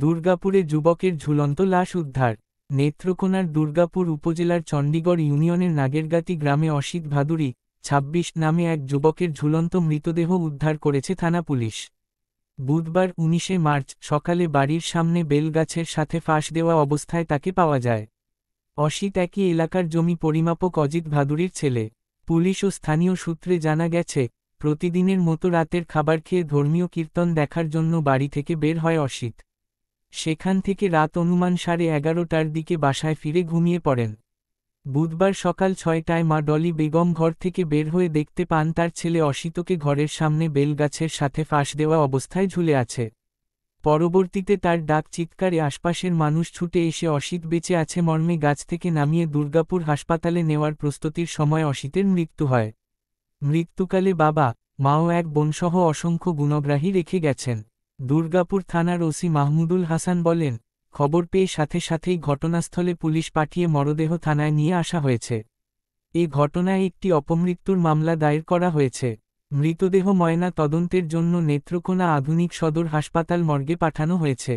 দুর্গাপুরে যুবকের ঝুলন্ত লাশ উদ্ধার। নেত্রকোনার দুর্গাপুর উপজেলার চণ্ডীগড় ইউনিয়নের নাগেরগাতি গ্রামে অসিত ভাদুরী, ২৬ নামে এক যুবকের ঝুলন্ত মৃতদেহ উদ্ধার করেছে থানা পুলিশ। বুধবার ১৯ মার্চ সকালে বাড়ির সামনে বেলগাছের সাথে ফাঁস দেওয়া অবস্থায় তাকে পাওয়া যায়। অসিত একই এলাকার জমি পরিমাপক অজিত ভাদুরীর ছেলে। পুলিশ ও স্থানীয় সূত্রে জানা গেছে, প্রতিদিনের মতো রাতের খাবার খেয়ে ধর্মীয় কীর্তন দেখার জন্য বাড়ি থেকে বের হয় অসিত। সেখান থেকে রাত অনুমান 11:30টার দিকে বাসায় ফিরে ঘুমিয়ে পড়েন। বুধবার সকাল ৬টায় মা ডলি বেগম ঘর থেকে বের হয়ে দেখতে পান তার ছেলে অসিতকে ঘরের সামনে বেলগাছের সাথে ফাঁস দেওয়া অবস্থায় ঝুলে আছে। পরবর্তীতে তার ডাক চিৎকারে আশপাশের মানুষ ছুটে এসে অসিত বেঁচে আছে মর্মে গাছ থেকে নামিয়ে দুর্গাপুর হাসপাতালে নেওয়ার প্রস্তুতির সময় অসিতের মৃত্যু হয়। মৃত্যুকালে বাবা, মা ও এক বোনসহ অসংখ্য গুণগ্রাহী রেখে গেছেন। দুর্গাপুর থানার ওসি মাহমুদুল হাসান বলেন, খবর পেয়ে সাথে সাথেই ঘটনাস্থলে পুলিশ পাঠিয়ে মরদেহ থানায় নিয়ে আসা হয়েছে। এ ঘটনায় একটি অপমৃত্যুর মামলা দায়ের করা হয়েছে। মৃতদেহ ময়না তদন্তের জন্য নেত্রকোনা আধুনিক সদর হাসপাতাল মর্গে পাঠানো হয়েছে।